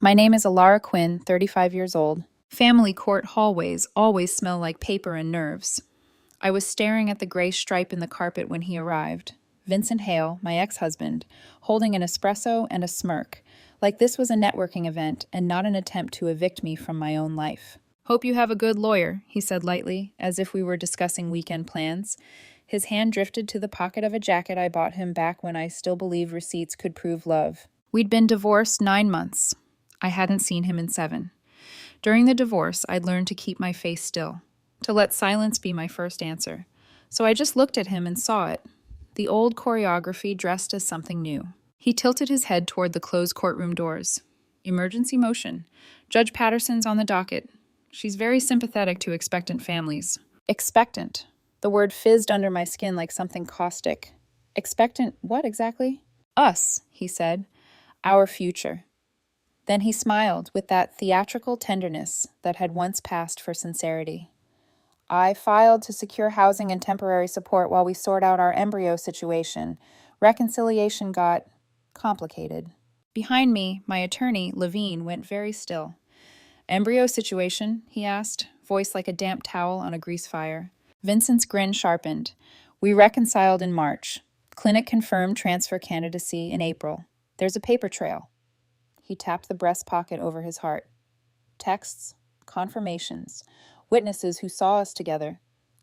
My name is Alara Quinn, 35 years old. Family court hallways always smell like paper and nerves. I was staring at the gray stripe in the carpet when he arrived. Vincent Hale, my ex-husband, holding an espresso and a smirk, like this was a networking event and not an attempt to evict me from my own life. "Hope you have a good lawyer," he said lightly, as if we were discussing weekend plans. His hand drifted to the pocket of a jacket I bought him back when I still believed receipts could prove love. We'd been divorced 9 months. I hadn't seen him in 7. During the divorce, I'd learned to keep my face still, to let silence be my first answer. So I just looked at him and saw it. The old choreography dressed as something new. He tilted his head toward the closed courtroom doors. "Emergency motion. Judge Patterson's on the docket. She's very sympathetic to expectant families." Expectant. The word fizzed under my skin like something caustic. Expectant what exactly? "Us," he said. "Our future." Then he smiled with that theatrical tenderness that had once passed for sincerity. "I filed to secure housing and temporary support while we sort out our embryo situation. Reconciliation got complicated." Behind me, my attorney, Levine, went very still. "Embryo situation?" he asked, voice like a damp towel on a grease fire. Vincent's grin sharpened. "We reconciled in March. Clinic confirmed transfer candidacy in April. There's a paper trail." He tapped the breast pocket over his heart. "Texts, confirmations, witnesses who saw us together.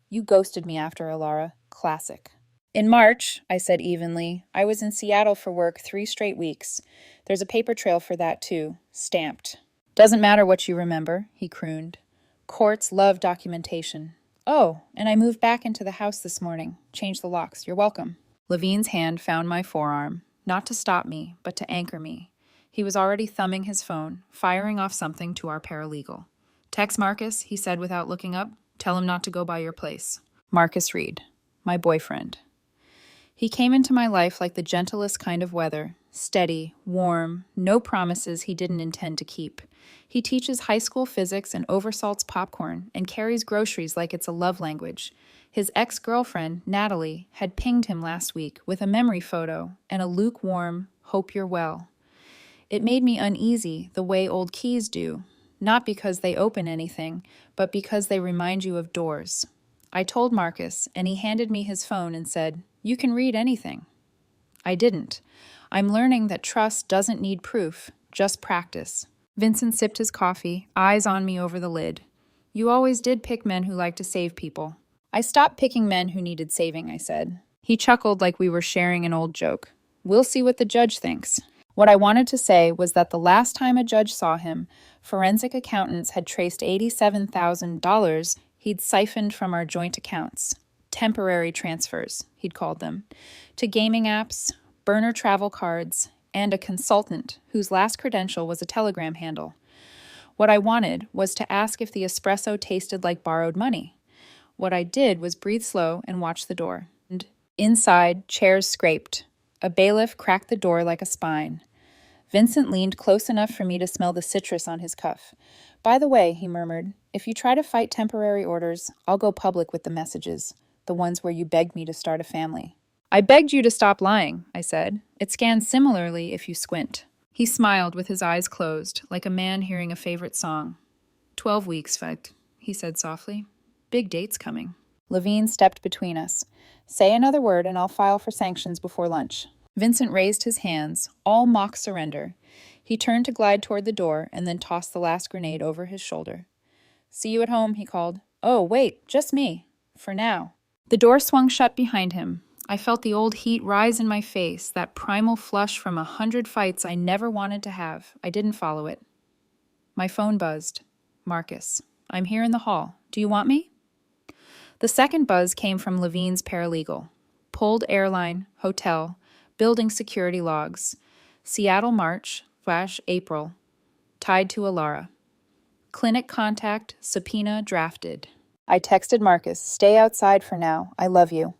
You ghosted me after, Alara. Classic." "In March," I said evenly, "I was in Seattle for work 3 straight weeks. There's a paper trail for that too, stamped." "Doesn't matter what you remember," he crooned. "Courts love documentation." "Oh, and I moved back into the house this morning. Changed the locks. You're welcome." Levine's hand found my forearm, not to stop me, but to anchor me. He was already thumbing his phone, firing off something to our paralegal. "Text Marcus," he said without looking up. "Tell him not to go by your place." Marcus Reed, my boyfriend. He came into my life like the gentlest kind of weather, steady, warm, no promises he didn't intend to keep. He teaches high school physics and oversalts popcorn and carries groceries like it's a love language. His ex-girlfriend, Natalie, had pinged him last week with a memory photo and a lukewarm, "Hope you're well." It made me uneasy the way old keys do, not because they open anything, but because they remind you of doors. I told Marcus, and he handed me his phone and said, "You can read anything." I didn't. I'm learning that trust doesn't need proof, just practice. Vincent sipped his coffee, eyes on me over the lid. "You always did pick men who like to save people." "I stopped picking men who needed saving," I said. He chuckled like we were sharing an old joke. "We'll see what the judge thinks." What I wanted to say was that the last time a judge saw him, forensic accountants had traced $87,000 he'd siphoned from our joint accounts. Temporary transfers, he'd called them, to gaming apps, burner travel cards, and a consultant whose last credential was a Telegram handle. What I wanted was to ask if the espresso tasted like borrowed money. What I did was breathe slow and watch the door. And inside, chairs scraped. A bailiff cracked the door like a spine. Vincent leaned close enough for me to smell the citrus on his cuff. "By the way," he murmured, "if you try to fight temporary orders, I'll go public with the messages, the ones where you begged me to start a family." "I begged you to stop lying," I said. "It scans similarly if you squint." He smiled with his eyes closed, like a man hearing a favorite song. 12 weeks, Fed, he said softly. "Big date's coming." Levine stepped between us. "Say another word and I'll file for sanctions before lunch." Vincent raised his hands, all mock surrender. He turned to glide toward the door and then tossed the last grenade over his shoulder. "See you at home," he called. "Oh, wait, just me. For now." The door swung shut behind him. I felt the old heat rise in my face, that primal flush from 100 fights I never wanted to have. I didn't follow it. My phone buzzed. "Marcus, I'm here in the hall. Do you want me?" The second buzz came from Levine's paralegal. Pulled airline, hotel, building security logs. Seattle March/April. Tied to Alara. Clinic contact, subpoena drafted. I texted Marcus, "Stay outside for now. I love you."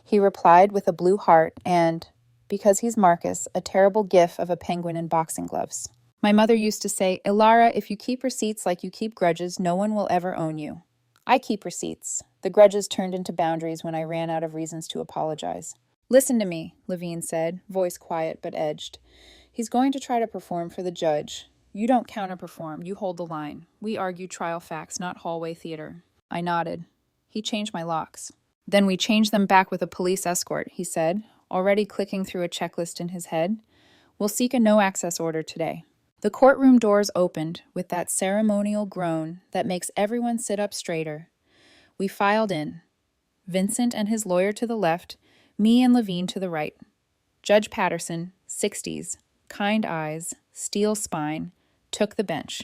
He replied with a blue heart and, because he's Marcus, a terrible gif of a penguin in boxing gloves. My mother used to say, "Ilara, if you keep receipts like you keep grudges, no one will ever own you." I keep receipts. The grudges turned into boundaries when I ran out of reasons to apologize. "Listen to me," Levine said, voice quiet but edged. "He's going to try to perform for the judge. You don't counterperform, you hold the line. We argue trial facts, not hallway theater. I nodded. He changed my locks. Then we changed them back with a police escort, he said, already clicking through a checklist in his head. We'll seek a no-access order today. The courtroom doors opened with that ceremonial groan that makes everyone sit up straighter. We filed in. Vincent and his lawyer to the left, me and Levine to the right. Judge Patterson, 60s, kind eyes, steel spine, took the bench.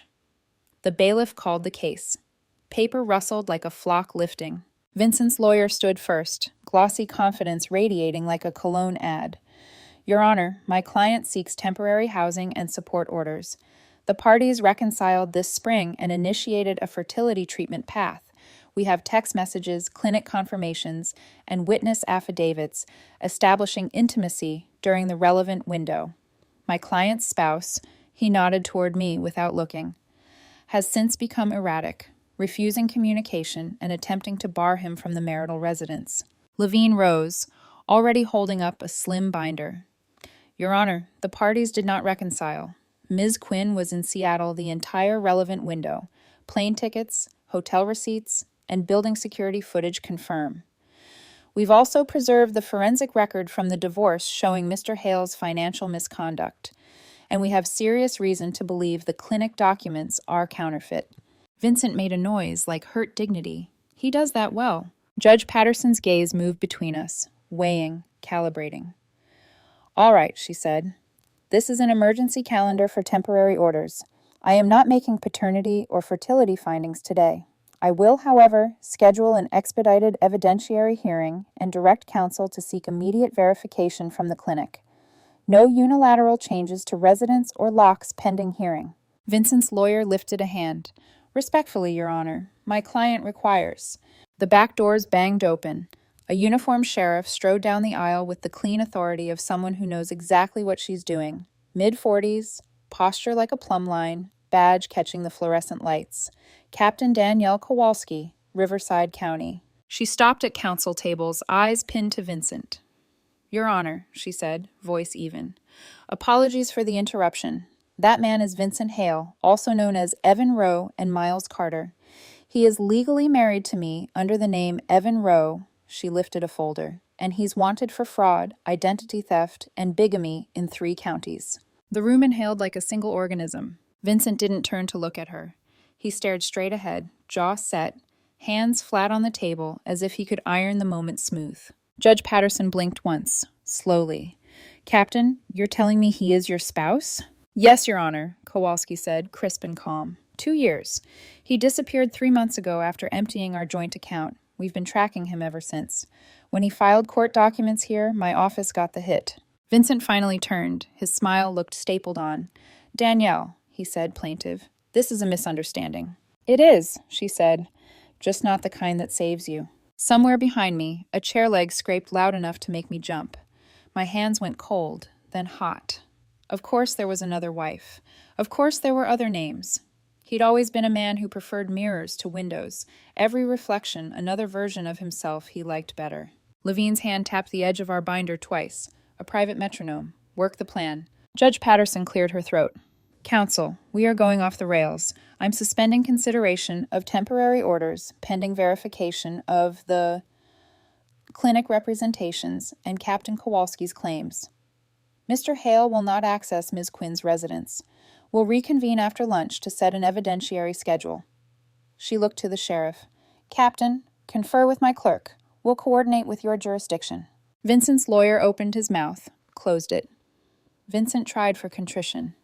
The bailiff called the case. Paper rustled like a flock lifting. Vincent's lawyer stood first, glossy confidence radiating like a cologne ad. Your Honor, my client seeks temporary housing and support orders. The parties reconciled this spring and initiated a fertility treatment path. We have text messages, clinic confirmations, and witness affidavits establishing intimacy during the relevant window. My client's spouse, he nodded toward me without looking, has since become erratic, refusing communication and attempting to bar him from the marital residence. Levine rose, already holding up a slim binder. Your Honor, the parties did not reconcile. Ms. Quinn was in Seattle the entire relevant window. Plane tickets, hotel receipts, and building security footage confirm. We've also preserved the forensic record from the divorce showing Mr. Hale's financial misconduct, and we have serious reason to believe the clinic documents are counterfeit. Vincent made a noise like hurt dignity. He does that well. Judge Patterson's gaze moved between us, weighing, calibrating. All right, she said. This is an emergency calendar for temporary orders. I am not making paternity or fertility findings today. I will, however, schedule an expedited evidentiary hearing and direct counsel to seek immediate verification from the clinic. No unilateral changes to residence or locks pending hearing. Vincent's lawyer lifted a hand. Respectfully, Your Honor, my client requires. The back doors banged open. A uniformed sheriff strode down the aisle with the clean authority of someone who knows exactly what she's doing. Mid-40s, posture like a plumb line, badge catching the fluorescent lights. Captain Danielle Kowalski, Riverside County. She stopped at counsel tables, eyes pinned to Vincent. Your Honor, she said, voice even. Apologies for the interruption. That man is Vincent Hale, also known as Evan Rowe and Miles Carter. He is legally married to me under the name Evan Rowe. She lifted a folder. And he's wanted for fraud, identity theft, and bigamy in 3 counties. The room inhaled like a single organism. Vincent didn't turn to look at her. He stared straight ahead, jaw set, hands flat on the table as if he could iron the moment smooth. Judge Patterson blinked once, slowly. Captain, you're telling me he is your spouse? Yes, Your Honor, Kowalski said, crisp and calm. 2 years. He disappeared 3 months ago after emptying our joint account. We've been tracking him ever since. When he filed court documents here, my office got the hit. Vincent finally turned. His smile looked stapled on. Danielle, he said, plaintive, this is a misunderstanding. It is, she said, just not the kind that saves you. Somewhere behind me, a chair leg scraped loud enough to make me jump. My hands went cold, then hot. Of course there was another wife. Of course there were other names. He'd always been a man who preferred mirrors to windows, every reflection another version of himself he liked better. Levine's hand tapped the edge of our binder twice. A private metronome. Work the plan. Judge Patterson cleared her throat. Counsel, we are going off the rails. I'm suspending consideration of temporary orders pending verification of the clinic representations and Captain Kowalski's claims. Mr. Hale will not access Ms. Quinn's residence. We'll reconvene after lunch to set an evidentiary schedule. She looked to the sheriff. Captain, confer with my clerk. We'll coordinate with your jurisdiction. Vincent's lawyer opened his mouth, closed it. Vincent tried for contrition.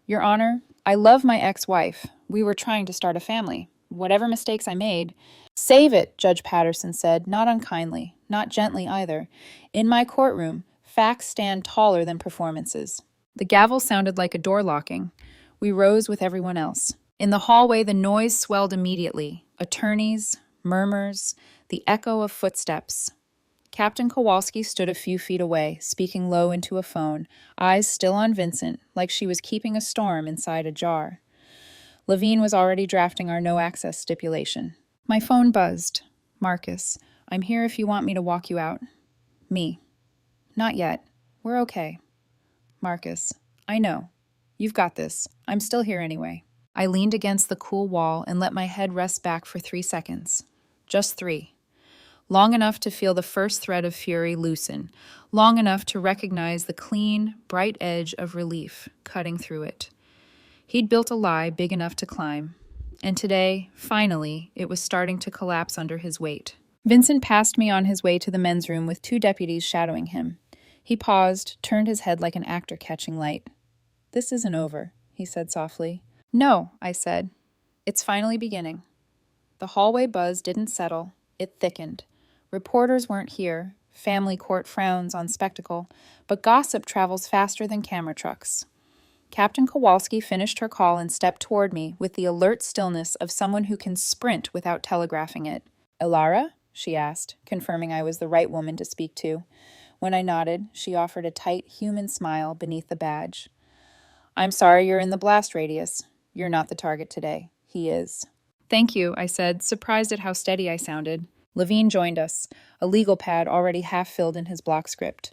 Your Honor, I love my ex-wife. We were trying to start a family. Whatever mistakes I made. Save it, Judge Patterson said, not unkindly, not gently either. In my courtroom, facts stand taller than performances. The gavel sounded like a door locking. We rose with everyone else. In the hallway, the noise swelled immediately. Attorneys, murmurs, the echo of footsteps. Captain Kowalski stood a few feet away, speaking low into a phone, eyes still on Vincent, like she was keeping a storm inside a jar. Levine was already drafting our no-access stipulation. My phone buzzed. Marcus, I'm here if you want me to walk you out. Me. Not yet. We're okay. Marcus, I know. You've got this. I'm still here anyway. I leaned against the cool wall and let my head rest back for 3 seconds. Just 3. Long enough to feel the first thread of fury loosen, long enough to recognize the clean, bright edge of relief cutting through it. He'd built a lie big enough to climb, and today, finally, it was starting to collapse under his weight. Vincent passed me on his way to the men's room with 2 deputies shadowing him. He paused, turned his head like an actor catching light. "This isn't over," he said softly. "No," I said. "It's finally beginning." The hallway buzz didn't settle. It thickened. Reporters weren't here. Family court frowns on spectacle. But gossip travels faster than camera trucks. Captain Kowalski finished her call and stepped toward me with the alert stillness of someone who can sprint without telegraphing it. "Elara?" she asked, confirming I was the right woman to speak to. When I nodded, she offered a tight, human smile beneath the badge. "I'm sorry you're in the blast radius. You're not the target today. He is." "Thank you," I said, surprised at how steady I sounded. Levine joined us, a legal pad already half filled in his block script.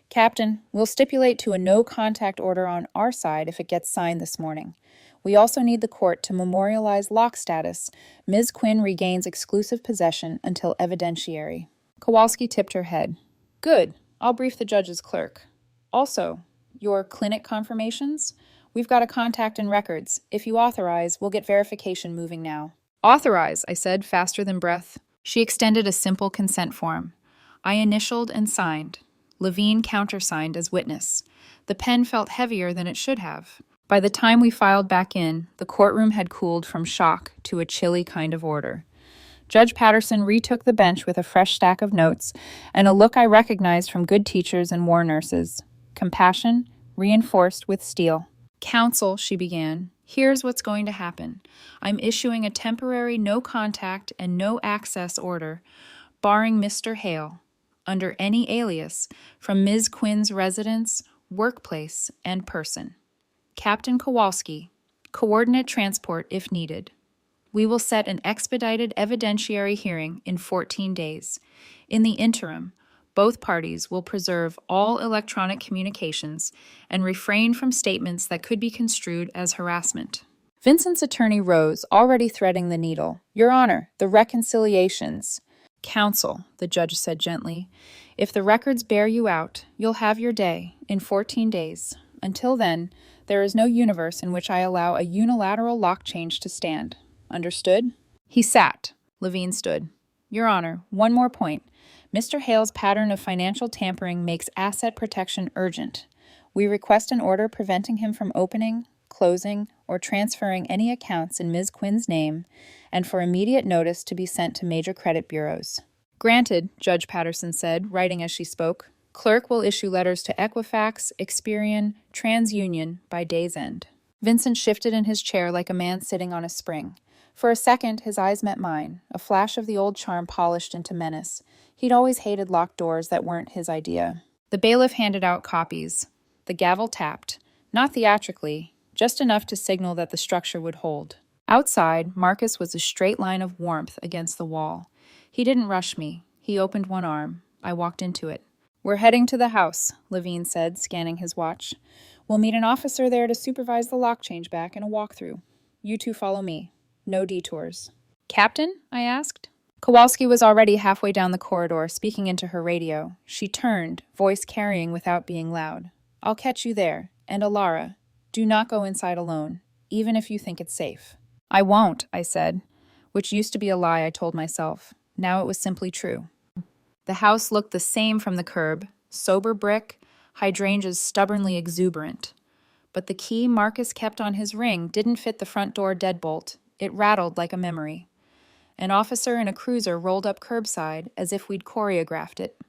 "Captain, we'll stipulate to a no-contact order on our side if it gets signed this morning. We also need the court to memorialize lock status. Ms. Quinn regains exclusive possession until evidentiary." Kowalski tipped her head. "Good. I'll brief the judge's clerk. Also, your clinic confirmations? We've got a contact in records. If you authorize, we'll get verification moving now." "Authorize," I said, faster than breath. She extended a simple consent form. I initialed and signed. Levine countersigned as witness. The pen felt heavier than it should have. By the time we filed back in, the courtroom had cooled from shock to a chilly kind of order. Judge Patterson retook the bench with a fresh stack of notes and a look I recognized from good teachers and war nurses. Compassion, reinforced with steel. "Counsel," she began, "here's what's going to happen. I'm issuing a temporary no-contact and no-access order, barring Mr. Hale, under any alias, from Ms. Quinn's residence, workplace, and person. Captain Kowalski, coordinate transport if needed. We will set an expedited evidentiary hearing in 14 days. In the interim, both parties will preserve all electronic communications and refrain from statements that could be construed as harassment." Vincent's attorney rose, already threading the needle. "Your Honor, the reconciliations." "Counsel," the judge said gently, "if the records bear you out, you'll have your day in 14 days. Until then, there is no universe in which I allow a unilateral lock change to stand. Understood?" He sat. Levine stood. "Your Honor, one more point. Mr. Hale's pattern of financial tampering makes asset protection urgent. We request an order preventing him from opening, closing, or transferring any accounts in Ms. Quinn's name, and for immediate notice to be sent to major credit bureaus." "Granted," Judge Patterson said, writing as she spoke. "Clerk will issue letters to Equifax, Experian, TransUnion by day's end." Vincent shifted in his chair like a man sitting on a spring. For a second, his eyes met mine, a flash of the old charm polished into menace. He'd always hated locked doors that weren't his idea. The bailiff handed out copies. The gavel tapped, not theatrically, just enough to signal that the structure would hold. Outside, Marcus was a straight line of warmth against the wall. He didn't rush me. He opened one arm. I walked into it. "We're heading to the house," Levine said, scanning his watch. "We'll meet an officer there to supervise the lock change back and a walkthrough. You two follow me. No detours." "Captain?" I asked. Kowalski was already halfway down the corridor, speaking into her radio. She turned, voice carrying without being loud. "I'll catch you there. And Elara, do not go inside alone, even if you think it's safe." "I won't," I said, which used to be a lie I told myself. Now it was simply true. The house looked the same from the curb, sober brick, hydrangeas stubbornly exuberant. But the key Marcus kept on his ring didn't fit the front door deadbolt. It rattled like a memory. An officer in a cruiser rolled up curbside as if we'd choreographed it.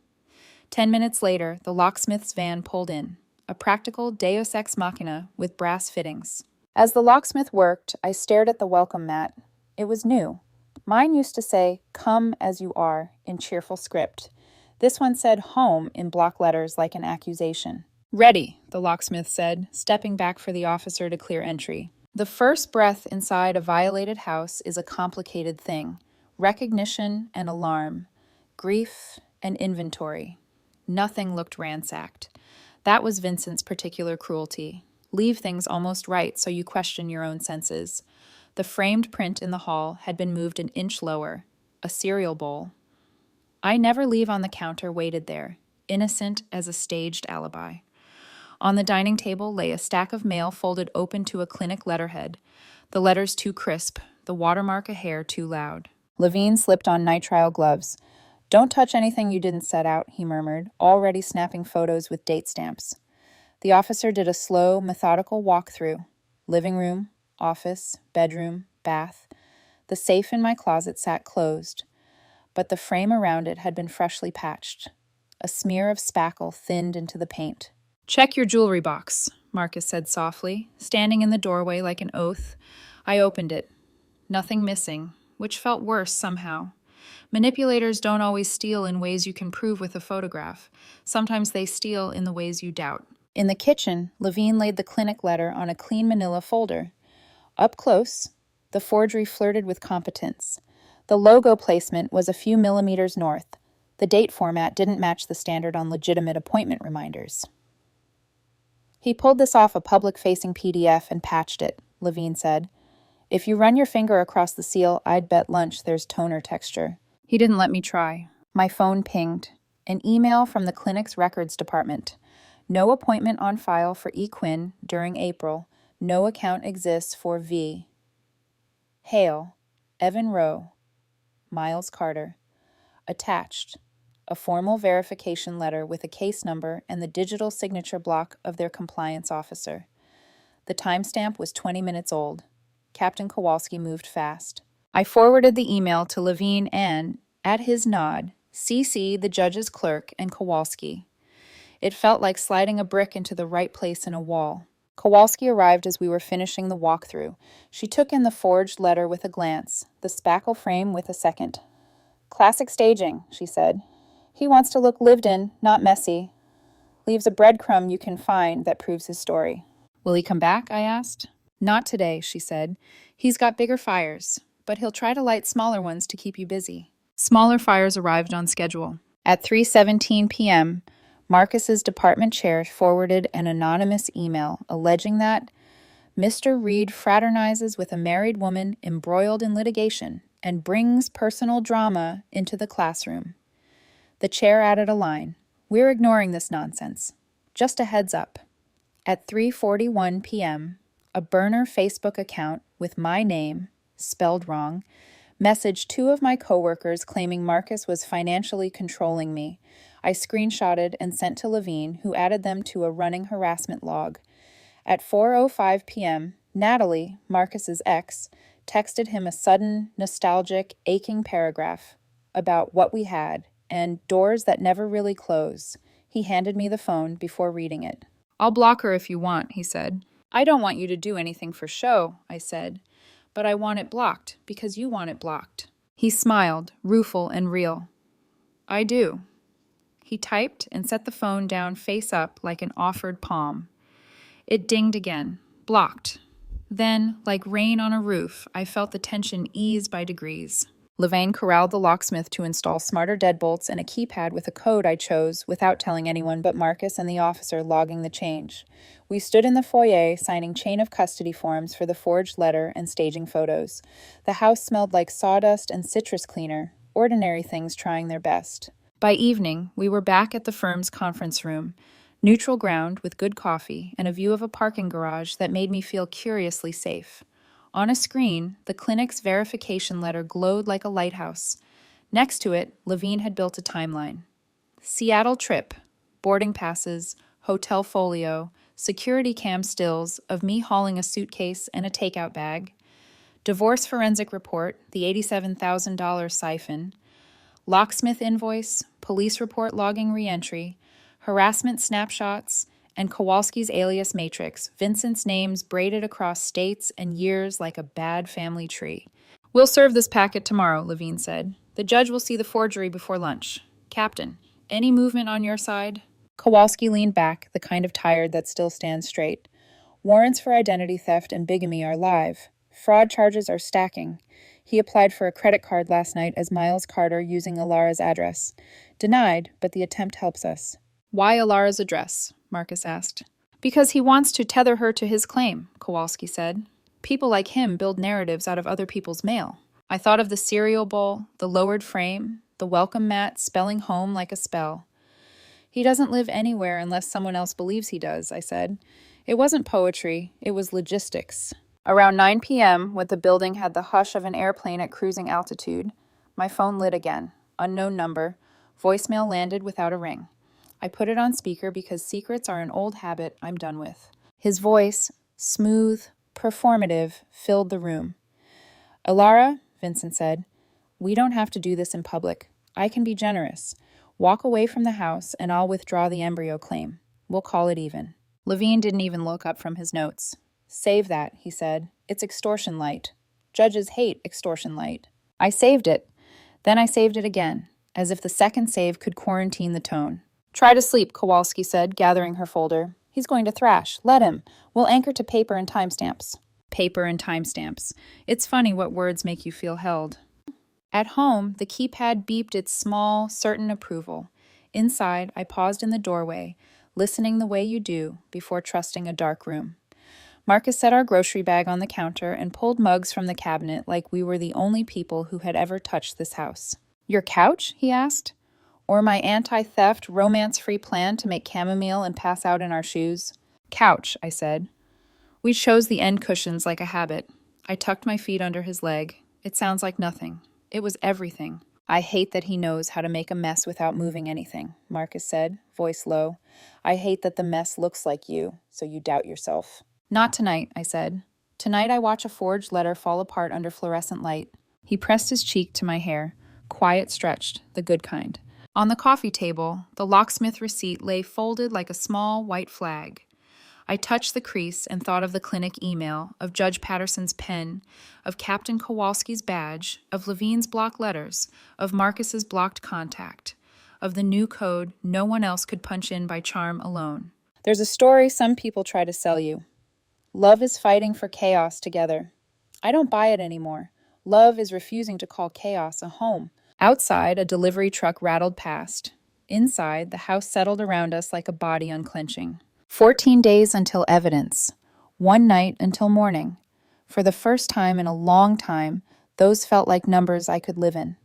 10 minutes later, the locksmith's van pulled in, a practical deus ex machina with brass fittings. As the locksmith worked, I stared at the welcome mat. It was new. Mine used to say, "Come as you are," in cheerful script. This one said home in block letters like an accusation. "Ready," the locksmith said, stepping back for the officer to clear entry. The first breath inside a violated house is a complicated thing. Recognition and alarm. Grief and inventory. Nothing looked ransacked. That was Vincent's particular cruelty. Leave things almost right so you question your own senses. The framed print in the hall had been moved an inch lower, a cereal bowl. I never leave on the counter waited there, innocent as a staged alibi. On the dining table lay a stack of mail folded open to a clinic letterhead, the letters too crisp, the watermark a hair too loud. Levine slipped on nitrile gloves. "Don't touch anything you didn't set out," he murmured, already snapping photos with date stamps. The officer did a slow, methodical walk-through. Living room, office, bedroom, bath. The safe in my closet sat closed, but the frame around it had been freshly patched. A smear of spackle thinned into the paint. "Check your jewelry box," Marcus said softly, standing in the doorway like an oath. I opened it. Nothing missing, which felt worse somehow. Manipulators don't always steal in ways you can prove with a photograph. Sometimes they steal in the ways you doubt. In the kitchen, Levine laid the clinic letter on a clean manila folder. Up close, the forgery flirted with competence. The logo placement was a few millimeters north. The date format didn't match the standard on legitimate appointment reminders. "He pulled this off a public-facing PDF and patched it," Levine said. "If you run your finger across the seal, I'd bet lunch there's toner texture." He didn't let me try. My phone pinged. An email from the clinic's records department. "No appointment on file for E. Quinn during April. No account exists for V. Hale, Evan Rowe, Miles Carter." Attached, a formal verification letter with a case number and the digital signature block of their compliance officer. The timestamp was 20 minutes old. Captain Kowalski moved fast. I forwarded the email to Levine and, at his nod, CC the judge's clerk and Kowalski. It felt like sliding a brick into the right place in a wall. Kowalski arrived as we were finishing the walkthrough. She took in the forged letter with a glance, the spackle frame with a second. "Classic staging," she said. "He wants to look lived in, not messy. Leaves a breadcrumb you can find that proves his story." "Will he come back?" I asked. "Not today," she said. "He's got bigger fires, but he'll try to light smaller ones to keep you busy." Smaller fires arrived on schedule. At 3:17 p.m., Marcus's department chair forwarded an anonymous email alleging that Mr. Reed fraternizes with a married woman embroiled in litigation and brings personal drama into the classroom. The chair added a line. "We're ignoring this nonsense. Just a heads up." At 3:41 p.m., a burner Facebook account with my name, spelled wrong, messaged two of my coworkers claiming Marcus was financially controlling me. I screenshotted and sent to Levine, who added them to a running harassment log. At 4:05 p.m., Natalie, Marcus's ex, texted him a sudden, nostalgic, aching paragraph about what we had and doors that never really close. He handed me the phone before reading it. "I'll block her if you want," he said. "I don't want you to do anything for show," I said, "but I want it blocked because you want it blocked." He smiled, rueful and real. "I do." He typed and set the phone down face up like an offered palm. It dinged again. Blocked. Then, like rain on a roof, I felt the tension ease by degrees. Levine corralled the locksmith to install smarter deadbolts and a keypad with a code I chose without telling anyone but Marcus and the officer logging the change. We stood in the foyer signing chain of custody forms for the forged letter and staging photos. The house smelled like sawdust and citrus cleaner, ordinary things trying their best. By evening, we were back at the firm's conference room. Neutral ground with good coffee and a view of a parking garage that made me feel curiously safe. On a screen, the clinic's verification letter glowed like a lighthouse. Next to it, Levine had built a timeline. Seattle trip, boarding passes, hotel folio, security cam stills of me hauling a suitcase and a takeout bag, divorce forensic report, the $87,000 siphon, locksmith invoice, police report logging reentry, harassment snapshots, and Kowalski's alias matrix, Vincent's names braided across states and years like a bad family tree. "We'll serve this packet tomorrow," Levine said. "The judge will see the forgery before lunch. Captain, any movement on your side?" Kowalski leaned back, the kind of tired that still stands straight. "Warrants for identity theft and bigamy are live. Fraud charges are stacking. He applied for a credit card last night as Miles Carter using Alara's address. Denied, but the attempt helps us." "Why Alara's address?" Marcus asked. Because he wants to tether her to his claim, Kowalski said. People like him build narratives out of other people's mail. I thought of the cereal bowl, the lowered frame, the welcome mat spelling home like a spell. He doesn't live anywhere unless someone else believes he does, I said. It wasn't poetry, it was logistics. Around 9 p.m., when the building had the hush of an airplane at cruising altitude, my phone lit again. Unknown number. Voicemail landed without a ring. I put it on speaker because secrets are an old habit I'm done with. His voice, smooth, performative, filled the room. Alara, Vincent said, we don't have to do this in public. I can be generous. Walk away from the house and I'll withdraw the embryo claim. We'll call it even. Levine didn't even look up from his notes. Save that, he said. It's extortion light. Judges hate extortion light. I saved it. Then I saved it again, as if the second save could quarantine the tone. Try to sleep, Kowalski said, gathering her folder. He's going to thrash. Let him. We'll anchor to paper and timestamps. Paper and timestamps. It's funny what words make you feel held. At home, the keypad beeped its small, certain approval. Inside, I paused in the doorway, listening the way you do before trusting a dark room. Marcus set our grocery bag on the counter and pulled mugs from the cabinet like we were the only people who had ever touched this house. Your couch? He asked. Or my anti-theft, romance-free plan to make chamomile and pass out in our shoes? Couch, I said. We chose the end cushions like a habit. I tucked my feet under his leg. It sounds like nothing. It was everything. I hate that he knows how to make a mess without moving anything, Marcus said, voice low. I hate that the mess looks like you, so you doubt yourself. Not tonight, I said. Tonight I watch a forged letter fall apart under fluorescent light. He pressed his cheek to my hair, quiet stretched, the good kind. On the coffee table, the locksmith receipt lay folded like a small white flag. I touched the crease and thought of the clinic email, of Judge Patterson's pen, of Captain Kowalski's badge, of Levine's block letters, of Marcus's blocked contact, of the new code no one else could punch in by charm alone. There's a story some people try to sell you. Love is fighting for chaos together. I don't buy it anymore. Love is refusing to call chaos a home. Outside, a delivery truck rattled past. Inside, the house settled around us like a body unclenching. 14 days until evidence. 1 night until morning. For the first time in a long time, those felt like numbers I could live in.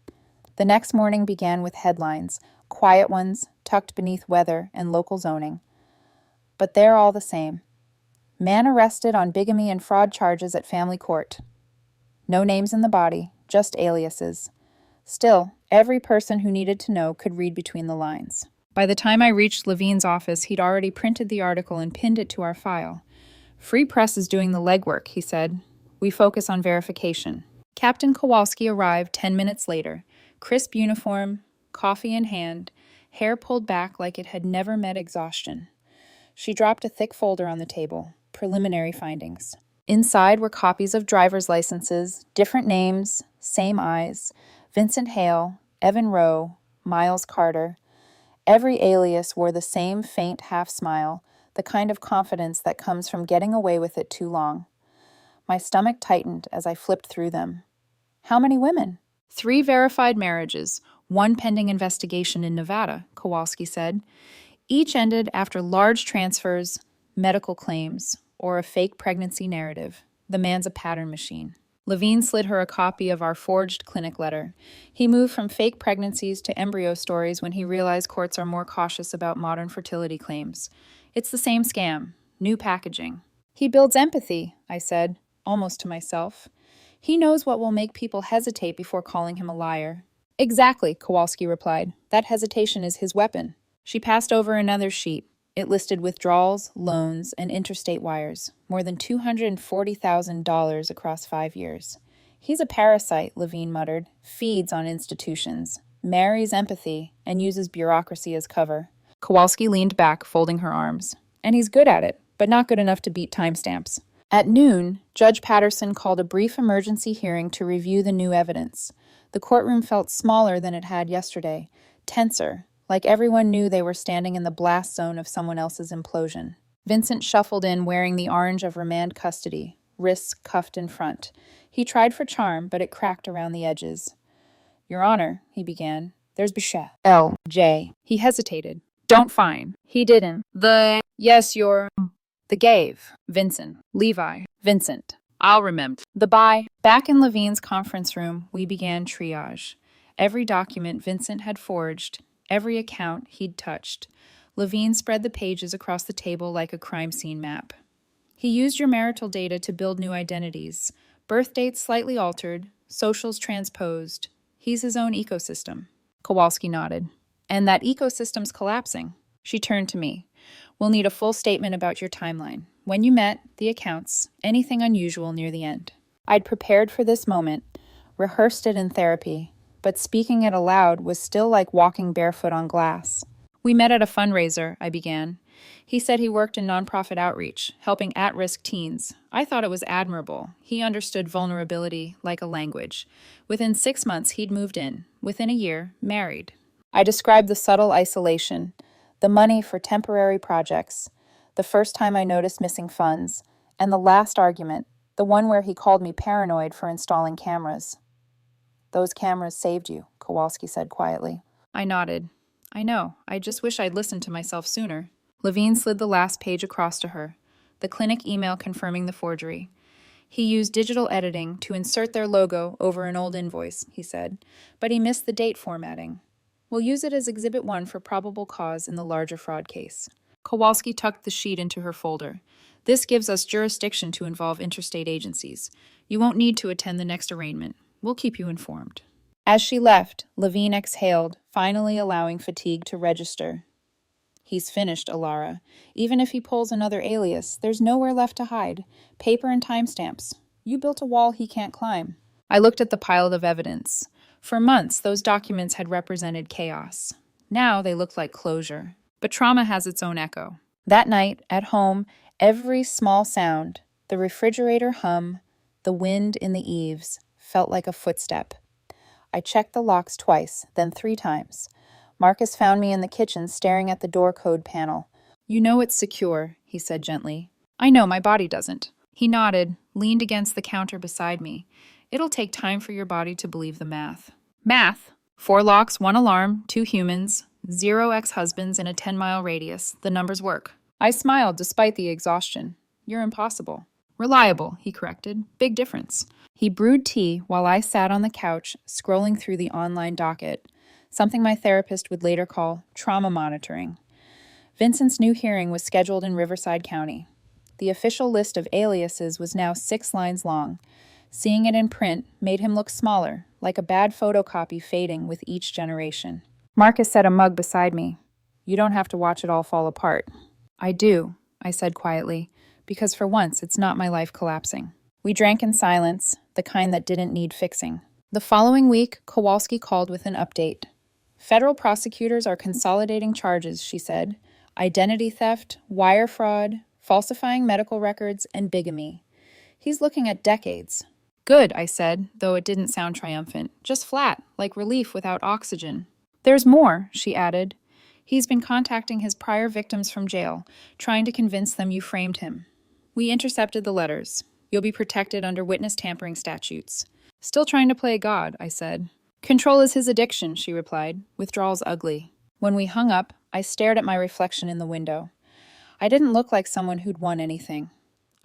The next morning began with headlines, quiet ones, tucked beneath weather and local zoning. But they're all the same. Man arrested on bigamy and fraud charges at family court. No names in the body, just aliases. Still, every person who needed to know could read between the lines. By the time I reached Levine's office, he'd already printed the article and pinned it to our file. Free press is doing the legwork, he said. We focus on verification. Captain Kowalski arrived 10 minutes later, crisp uniform, coffee in hand, hair pulled back like it had never met exhaustion. She dropped a thick folder on the table, preliminary findings. Inside were copies of driver's licenses, different names, same eyes, Vincent Hale, Evan Rowe, Miles Carter. Every alias wore the same faint half smile, the kind of confidence that comes from getting away with it too long. My stomach tightened as I flipped through them. How many women? 3 verified marriages, 1 pending investigation in Nevada, Kowalski said. Each ended after large transfers, medical claims, or a fake pregnancy narrative. The man's a pattern machine. Levine slid her a copy of our forged clinic letter. He moved from fake pregnancies to embryo stories when he realized courts are more cautious about modern fertility claims. It's the same scam, new packaging. He builds empathy, I said, almost to myself. He knows what will make people hesitate before calling him a liar. Exactly, Kowalski replied. That hesitation is his weapon. She passed over another sheet. It listed withdrawals, loans, and interstate wires, more than $240,000 across 5 years. He's a parasite, Levine muttered, feeds on institutions, marries empathy, and uses bureaucracy as cover. Kowalski leaned back, folding her arms. And he's good at it, but not good enough to beat timestamps. At noon, Judge Patterson called a brief emergency hearing to review the new evidence. The courtroom felt smaller than it had yesterday, tenser, like everyone knew they were standing in the blast zone of someone else's implosion. Vincent shuffled in wearing the orange of remand custody, wrists cuffed in front. He tried for charm, but it cracked around the edges. Your Honor, he began, there's Betrayal. L.J. He hesitated. Don't fine. He didn't. Yes, Your... The gave. Vincent. Levi. Vincent. I'll remember. The buy. Back in Levine's conference room, we began triage. Every document Vincent had forged, every account he'd touched. Levine spread the pages across the table like a crime scene map. He used your marital data to build new identities. Birth dates slightly altered, socials transposed. He's his own ecosystem. Kowalski nodded. And that ecosystem's collapsing. She turned to me. We'll need a full statement about your timeline. When you met, the accounts, anything unusual near the end. I'd prepared for this moment, rehearsed it in therapy, but speaking it aloud was still like walking barefoot on glass. We met at a fundraiser, I began. He said he worked in nonprofit outreach, helping at-risk teens. I thought it was admirable. He understood vulnerability like a language. Within 6 months, he'd moved in. Within a year, married. I described the subtle isolation, the money for temporary projects, the first time I noticed missing funds, and the last argument, the one where he called me paranoid for installing cameras. Those cameras saved you, Kowalski said quietly. I nodded. I know. I just wish I'd listened to myself sooner. Levine slid the last page across to her, the clinic email confirming the forgery. He used digital editing to insert their logo over an old invoice, he said, but he missed the date formatting. We'll use it as Exhibit 1 for probable cause in the larger fraud case. Kowalski tucked the sheet into her folder. This gives us jurisdiction to involve interstate agencies. You won't need to attend the next arraignment. We'll keep you informed. As she left, Levine exhaled, finally allowing fatigue to register. He's finished, Alara. Even if he pulls another alias, there's nowhere left to hide. Paper and timestamps. You built a wall he can't climb. I looked at the pile of evidence. For months, those documents had represented chaos. Now they looked like closure. But trauma has its own echo. That night, at home, every small sound, the refrigerator hum, the wind in the eaves, felt like a footstep. I checked the locks twice, then 3 times. Marcus found me in the kitchen staring at the door code panel. You know it's secure, he said gently. I know, my body doesn't. He nodded, leaned against the counter beside me. It'll take time for your body to believe the math. Math? 4 locks, 1 alarm, 2 humans, 0 ex-husbands in a 10-mile radius. The numbers work. I smiled despite the exhaustion. You're impossible. Reliable, he corrected. Big difference. He brewed tea while I sat on the couch, scrolling through the online docket, something my therapist would later call trauma monitoring. Vincent's new hearing was scheduled in Riverside County. The official list of aliases was now 6 lines long. Seeing it in print made him look smaller, like a bad photocopy fading with each generation. Marcus set a mug beside me. You don't have to watch it all fall apart. I do, I said quietly, because for once it's not my life collapsing. We drank in silence, the kind that didn't need fixing. The following week, Kowalski called with an update. Federal prosecutors are consolidating charges, she said. Identity theft, wire fraud, falsifying medical records, and bigamy. He's looking at decades. Good, I said, though it didn't sound triumphant. Just flat, like relief without oxygen. There's more, she added. He's been contacting his prior victims from jail, trying to convince them you framed him. We intercepted the letters. You'll be protected under witness tampering statutes. Still trying to play God, I said. Control is his addiction, she replied. Withdrawal's ugly. When we hung up, I stared at my reflection in the window. I didn't look like someone who'd won anything.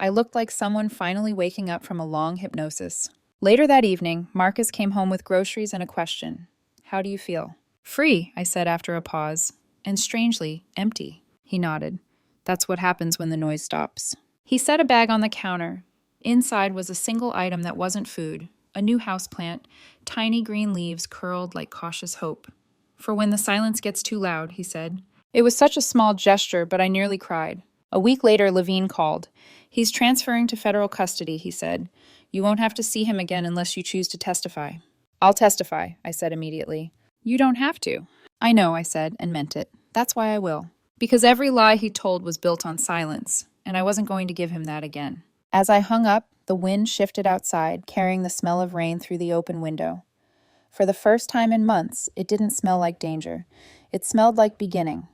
I looked like someone finally waking up from a long hypnosis. Later that evening, Marcus came home with groceries and a question. How do you feel? Free, I said after a pause. And strangely, empty. He nodded. That's what happens when the noise stops. He set a bag on the counter. Inside was a single item that wasn't food. A new houseplant, tiny green leaves curled like cautious hope. For when the silence gets too loud, he said. It was such a small gesture, but I nearly cried. A week later, Levine called. He's transferring to federal custody, he said. You won't have to see him again unless you choose to testify. I'll testify, I said immediately. You don't have to. I know, I said, and meant it. That's why I will. Because every lie he told was built on silence, and I wasn't going to give him that again. As I hung up, the wind shifted outside, carrying the smell of rain through the open window. For the first time in months, it didn't smell like danger. It smelled like beginning.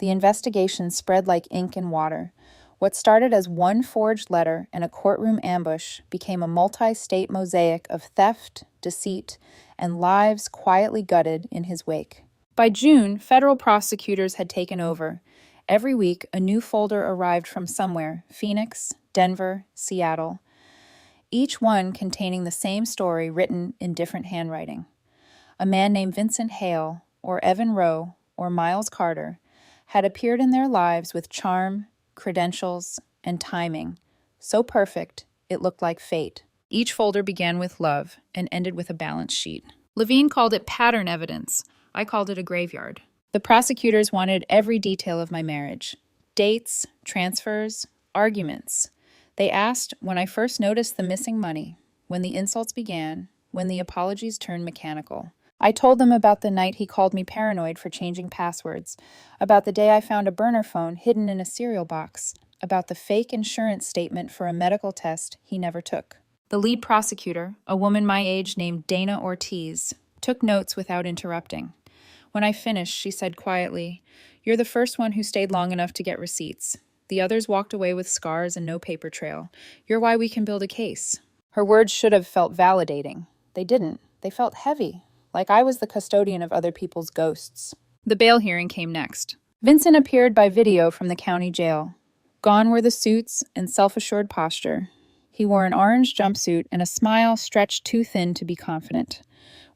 The investigation spread like ink and water. What started as one forged letter and a courtroom ambush became a multi-state mosaic of theft, deceit, and lives quietly gutted in his wake. By June, federal prosecutors had taken over, Every week, a new folder arrived from somewhere: Phoenix, Denver, Seattle, each one containing the same story written in different handwriting. A man named Vincent Hale, or Evan Rowe, or Miles Carter had appeared in their lives with charm, credentials, and timing, so perfect it looked like fate. Each folder began with love and ended with a balance sheet. Levine called it pattern evidence. I called it a graveyard. The prosecutors wanted every detail of my marriage: dates, transfers, arguments. They asked when I first noticed the missing money, when the insults began, when the apologies turned mechanical. I told them about the night he called me paranoid for changing passwords, about the day I found a burner phone hidden in a cereal box, about the fake insurance statement for a medical test he never took. The lead prosecutor, a woman my age named Dana Ortiz, took notes without interrupting. When I finished, she said quietly, "You're the first one who stayed long enough to get receipts. The others walked away with scars and no paper trail. You're why we can build a case." Her words should have felt validating. They didn't. They felt heavy, like I was the custodian of other people's ghosts. The bail hearing came next. Vincent appeared by video from the county jail. Gone were the suits and self-assured posture. He wore an orange jumpsuit and a smile stretched too thin to be confident.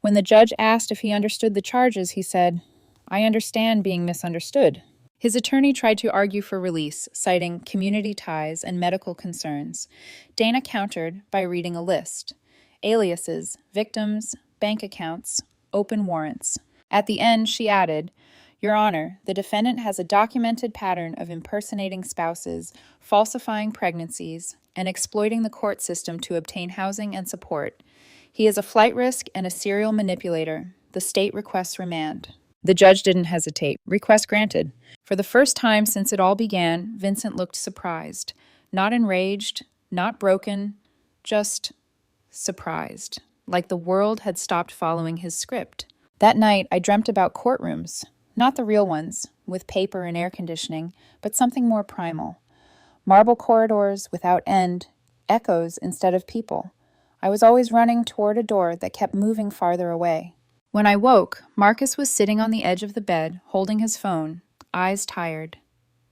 When the judge asked if he understood the charges, he said, "I understand being misunderstood." His attorney tried to argue for release, citing community ties and medical concerns. Dana countered by reading a list: aliases, victims, bank accounts, open warrants. At the end, she added, "Your Honor, the defendant has a documented pattern of impersonating spouses, falsifying pregnancies, and exploiting the court system to obtain housing and support. He is a flight risk and a serial manipulator. The state requests remand." The judge didn't hesitate. Request granted. For the first time since it all began, Vincent looked surprised. Not enraged, not broken, just surprised, like the world had stopped following his script. That night, I dreamt about courtrooms. Not the real ones, with paper and air conditioning, but something more primal. Marble corridors without end, echoes instead of people. I was always running toward a door that kept moving farther away. When I woke, Marcus was sitting on the edge of the bed, holding his phone, eyes tired.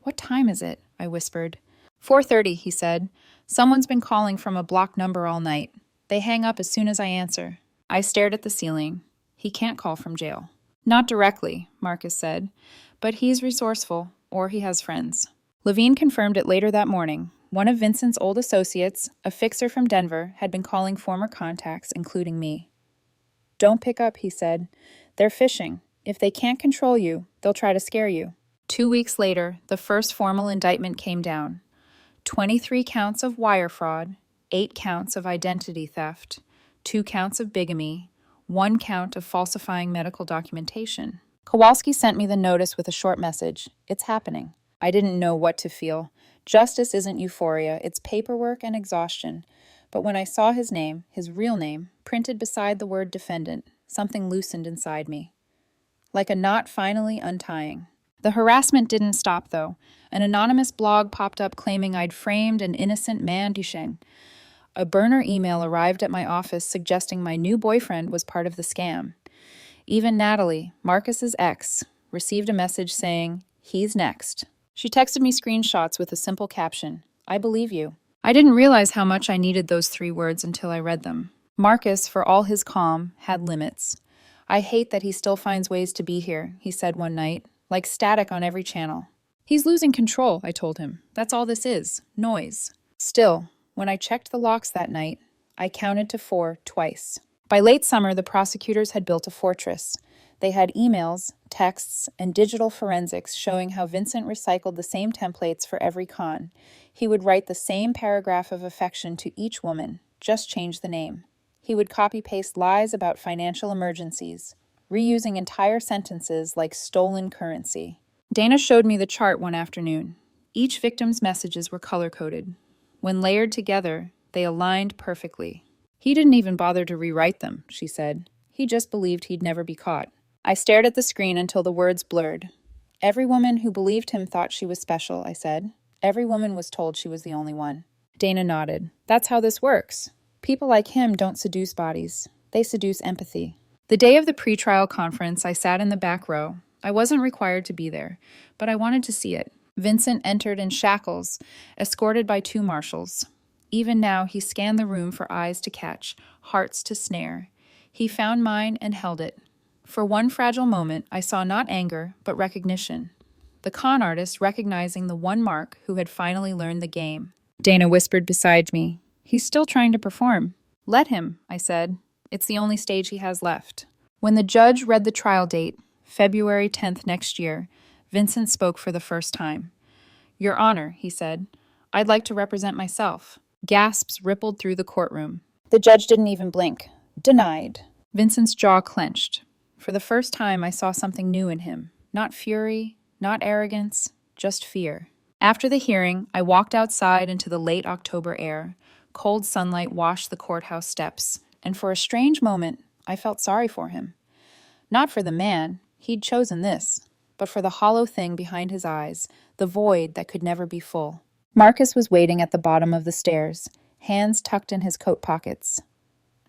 "What time is it?" I whispered. 4:30, he said. "Someone's been calling from a blocked number all night. They hang up as soon as I answer." I stared at the ceiling. He can't call from jail. "Not directly," Marcus said, "but he's resourceful, or he has friends." Levine confirmed it later that morning. One of Vincent's old associates, a fixer from Denver, had been calling former contacts, including me. "Don't pick up," he said. "They're fishing. If they can't control you, they'll try to scare you." 2 weeks later, the first formal indictment came down. 23 counts of wire fraud, 8 counts of identity theft, 2 counts of bigamy, 1 count of falsifying medical documentation. Kowalski sent me the notice with a short message. "It's happening." I didn't know what to feel. Justice isn't euphoria, it's paperwork and exhaustion. But when I saw his name, his real name, printed beside the word defendant, something loosened inside me. Like a knot finally untying. The harassment didn't stop, though. An anonymous blog popped up claiming I'd framed an innocent man Duchesne. A burner email arrived at my office suggesting my new boyfriend was part of the scam. Even Natalie, Marcus's ex, received a message saying, "He's next." She texted me screenshots with a simple caption, "I believe you." I didn't realize how much I needed those 3 words until I read them. Marcus, for all his calm, had limits. "I hate that he still finds ways to be here," he said one night, like static on every channel. "He's losing control," I told him. "That's all this is, noise." Still, when I checked the locks that night, I counted to 4 twice. By late summer, the prosecutors had built a fortress. They had emails, texts, and digital forensics showing how Vincent recycled the same templates for every con. He would write the same paragraph of affection to each woman, just change the name. He would copy-paste lies about financial emergencies, reusing entire sentences like stolen currency. Dana showed me the chart one afternoon. Each victim's messages were color-coded. When layered together, they aligned perfectly. "He didn't even bother to rewrite them," she said. "He just believed he'd never be caught." I stared at the screen until the words blurred. "Every woman who believed him thought she was special," I said. "Every woman was told she was the only one." Dana nodded. "That's how this works. People like him don't seduce bodies. They seduce empathy." The day of the pretrial conference, I sat in the back row. I wasn't required to be there, but I wanted to see it. Vincent entered in shackles, escorted by 2 marshals. Even now, he scanned the room for eyes to catch, hearts to snare. He found mine and held it. For one fragile moment, I saw not anger, but recognition. The con artist recognizing the one mark who had finally learned the game. Dana whispered beside me. He's still trying to perform. Let him, I said. It's the only stage he has left. When the judge read the trial date, February 10th next year, Vincent spoke for the first time. Your Honor, he said, I'd like to represent myself. Gasps rippled through the courtroom. The judge didn't even blink. Denied. Vincent's jaw clenched. For the first time, I saw something new in him. Not fury, not arrogance, just fear. After the hearing, I walked outside into the late October air. Cold sunlight washed the courthouse steps, and for a strange moment, I felt sorry for him. Not for the man, he'd chosen this, but for the hollow thing behind his eyes, the void that could never be full. Marcus was waiting at the bottom of the stairs, hands tucked in his coat pockets.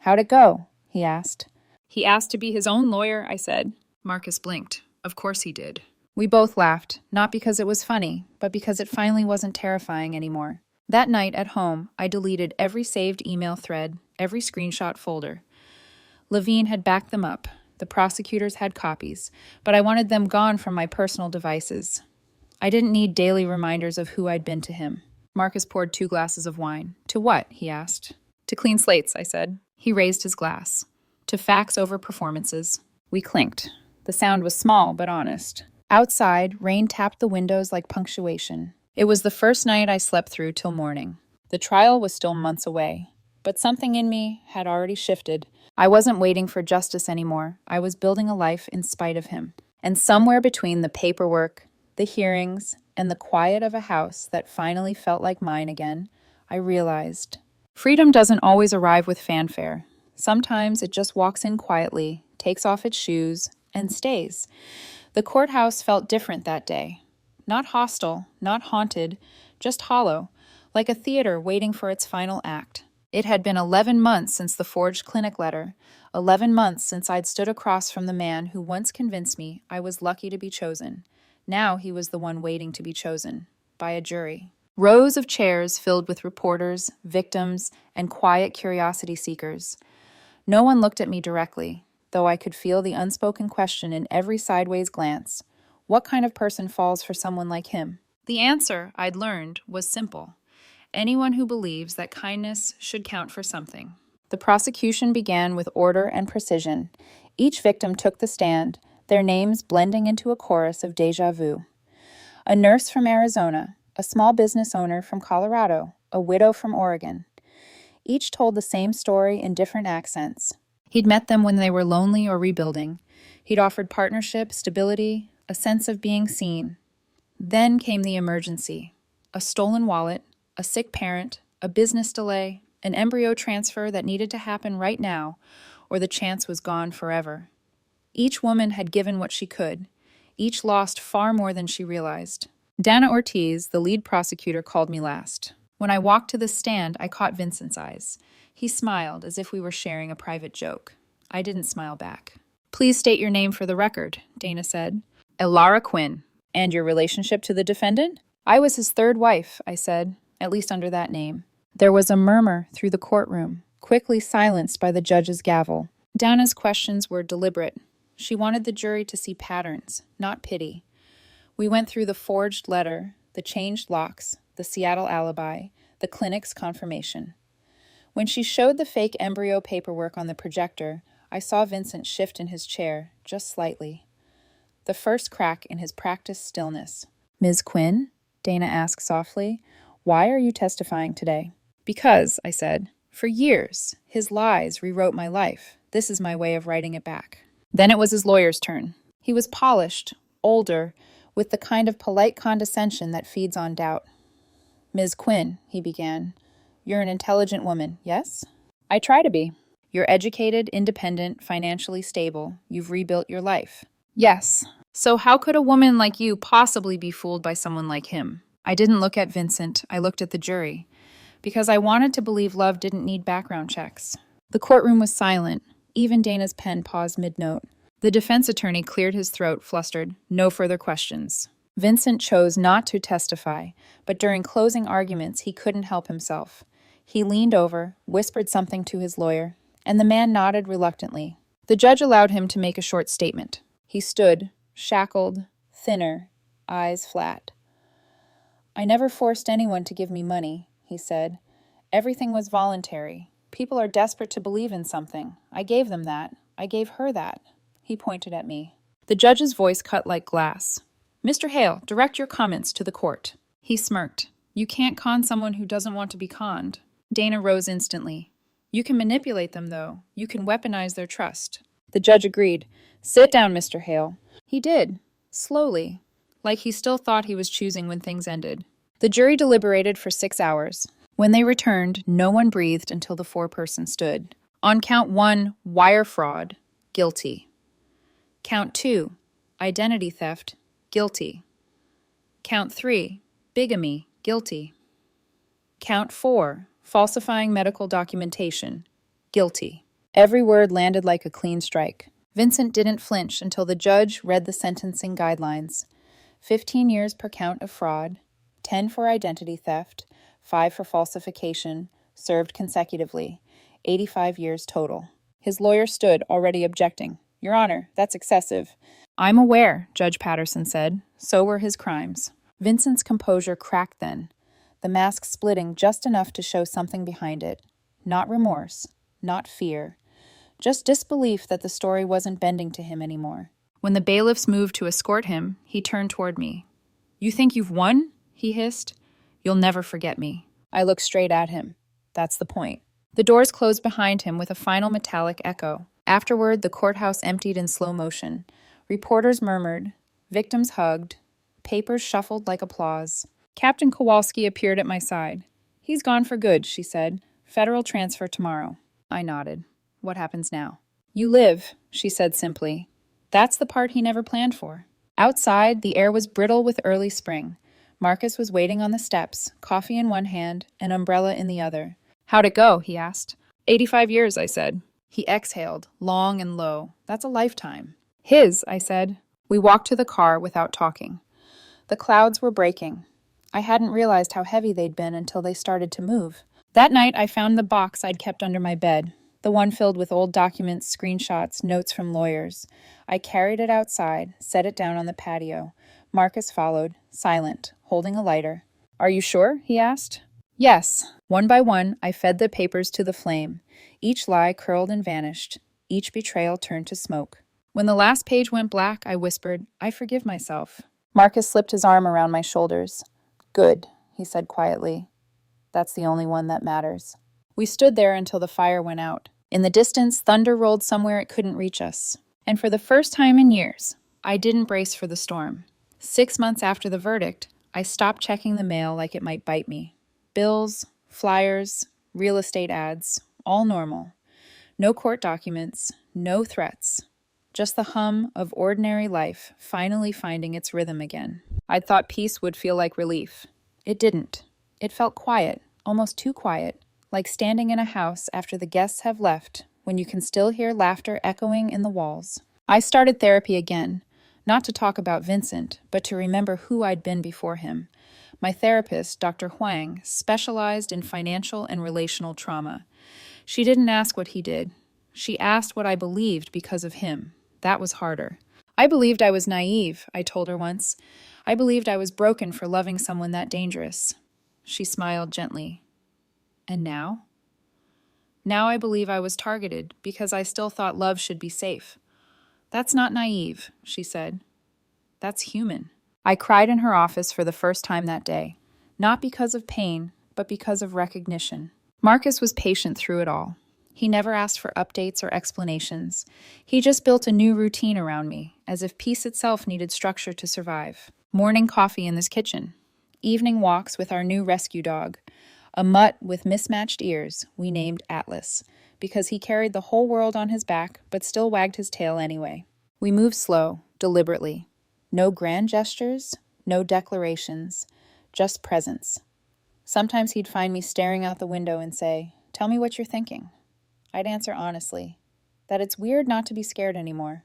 How'd it go? He asked. He asked to be his own lawyer, I said. Marcus blinked. Of course he did. We both laughed, not because it was funny, but because it finally wasn't terrifying anymore. That night at home, I deleted every saved email thread, every screenshot folder. Levine had backed them up. The prosecutors had copies, but I wanted them gone from my personal devices. I didn't need daily reminders of who I'd been to him. Marcus poured 2 glasses of wine. To what? He asked. To clean slates, I said. He raised his glass. To facts over performances. We clinked. The sound was small but honest. Outside, rain tapped the windows like punctuation. It was the first night I slept through till morning. The trial was still months away, but something in me had already shifted. I wasn't waiting for justice anymore. I was building a life in spite of him. And somewhere between the paperwork, the hearings, and the quiet of a house that finally felt like mine again, I realized freedom doesn't always arrive with fanfare. Sometimes it just walks in quietly, takes off its shoes, and stays. The courthouse felt different that day. Not hostile, not haunted, just hollow, like a theater waiting for its final act. It had been 11 months since the forged clinic letter, 11 months since I'd stood across from the man who once convinced me I was lucky to be chosen. Now he was the one waiting to be chosen, by a jury. Rows of chairs filled with reporters, victims, and quiet curiosity seekers. No one looked at me directly, though I could feel the unspoken question in every sideways glance. What kind of person falls for someone like him? The answer, I'd learned, was simple. Anyone who believes that kindness should count for something. The prosecution began with order and precision. Each victim took the stand, their names blending into a chorus of déjà vu. A nurse from Arizona, a small business owner from Colorado, a widow from Oregon. Each told the same story in different accents. He'd met them when they were lonely or rebuilding. He'd offered partnership, stability, a sense of being seen. Then came the emergency. A stolen wallet, a sick parent, a business delay, an embryo transfer that needed to happen right now, or the chance was gone forever. Each woman had given what she could. Each lost far more than she realized. Dana Ortiz, the lead prosecutor, called me last. When I walked to the stand, I caught Vincent's eyes. He smiled as if we were sharing a private joke. I didn't smile back. Please state your name for the record, Dana said. Elara Quinn. And your relationship to the defendant? I was his 3rd wife, I said, at least under that name. There was a murmur through the courtroom, quickly silenced by the judge's gavel. Dana's questions were deliberate. She wanted the jury to see patterns, not pity. We went through the forged letter, the changed locks, the Seattle alibi, the clinic's confirmation. When she showed the fake embryo paperwork on the projector, I saw Vincent shift in his chair, just slightly. The first crack in his practiced stillness. Ms. Quinn? Dana asked softly. Why are you testifying today? Because, I said, for years, his lies rewrote my life. This is my way of writing it back. Then it was his lawyer's turn. He was polished, older, with the kind of polite condescension that feeds on doubt. Ms. Quinn, he began, you're an intelligent woman, yes? I try to be. You're educated, independent, financially stable. You've rebuilt your life. Yes. So how could a woman like you possibly be fooled by someone like him? I didn't look at Vincent. I looked at the jury. Because I wanted to believe love didn't need background checks. The courtroom was silent. Even Dana's pen paused mid-note. The defense attorney cleared his throat, flustered. No further questions. Vincent chose not to testify, but during closing arguments, he couldn't help himself. He leaned over, whispered something to his lawyer, and the man nodded reluctantly. The judge allowed him to make a short statement. He stood, shackled, thinner, eyes flat. "I never forced anyone to give me money," he said. "Everything was voluntary. People are desperate to believe in something. I gave them that. I gave her that." He pointed at me. The judge's voice cut like glass. "Mr. Hale, direct your comments to the court." He smirked. "You can't con someone who doesn't want to be conned." Dana rose instantly. "You can manipulate them, though. You can weaponize their trust." The judge agreed. "Sit down, Mr. Hale." He did, slowly, like he still thought he was choosing when things ended. The jury deliberated for 6 hours. When they returned, no one breathed until the foreperson stood. On count 1, wire fraud, guilty. Count 2, identity theft, guilty. Count 3, bigamy, guilty. Count 4, falsifying medical documentation, guilty. Every word landed like a clean strike. Vincent didn't flinch until the judge read the sentencing guidelines. 15 years per count of fraud, 10 for identity theft, 5 for falsification, served consecutively, 85 years total. His lawyer stood, already objecting. "Your Honor, that's excessive." "I'm aware," Judge Patterson said. "So were his crimes." Vincent's composure cracked then, the mask splitting just enough to show something behind it. Not remorse, not fear, just disbelief that the story wasn't bending to him anymore. When the bailiffs moved to escort him, he turned toward me. "You think you've won?" he hissed. "You'll never forget me." I looked straight at him. That's the point. The doors closed behind him with a final metallic echo. Afterward, the courthouse emptied in slow motion. Reporters murmured. Victims hugged. Papers shuffled like applause. Captain Kowalski appeared at my side. "He's gone for good," she said. "Federal transfer tomorrow." I nodded. "What happens now?" "You live," she said simply. That's the part he never planned for. Outside, the air was brittle with early spring. Marcus was waiting on the steps, coffee in one hand, an umbrella in the other. "How'd it go?" he asked. 85 years, I said. He exhaled, long and low. "That's a lifetime." "His," I said. We walked to the car without talking. The clouds were breaking. I hadn't realized how heavy they'd been until they started to move. That night, I found the box I'd kept under my bed, the one filled with old documents, screenshots, notes from lawyers. I carried it outside, set it down on the patio. Marcus followed, silent, holding a lighter. "Are you sure?" he asked. "Yes." One by one, I fed the papers to the flame. Each lie curled and vanished. Each betrayal turned to smoke. When the last page went black, I whispered, "I forgive myself." Marcus slipped his arm around my shoulders. "Good," he said quietly. "That's the only one that matters." We stood there until the fire went out. In the distance, thunder rolled somewhere it couldn't reach us. And for the first time in years, I didn't brace for the storm. 6 months after the verdict, I stopped checking the mail like it might bite me. Bills, flyers, real estate ads, all normal. No court documents, no threats. Just the hum of ordinary life finally finding its rhythm again. I'd thought peace would feel like relief. It didn't. It felt quiet, almost too quiet, like standing in a house after the guests have left, when you can still hear laughter echoing in the walls. I started therapy again, not to talk about Vincent, but to remember who I'd been before him. My therapist, Dr. Huang, specialized in financial and relational trauma. She didn't ask what he did. She asked what I believed because of him. That was harder. I believed I was naive, I told her once. I believed I was broken for loving someone that dangerous. She smiled gently. And now? Now I believe I was targeted because I still thought love should be safe. That's not naive, she said. That's human. I cried in her office for the first time that day, not because of pain, but because of recognition. Marcus was patient through it all. He never asked for updates or explanations. He just built a new routine around me, as if peace itself needed structure to survive. Morning coffee in this kitchen. Evening walks with our new rescue dog, a mutt with mismatched ears we named Atlas, because he carried the whole world on his back but still wagged his tail anyway. We moved slow, deliberately. No grand gestures, no declarations, just presence. Sometimes he'd find me staring out the window and say, "Tell me what you're thinking." I'd answer honestly, that it's weird not to be scared anymore.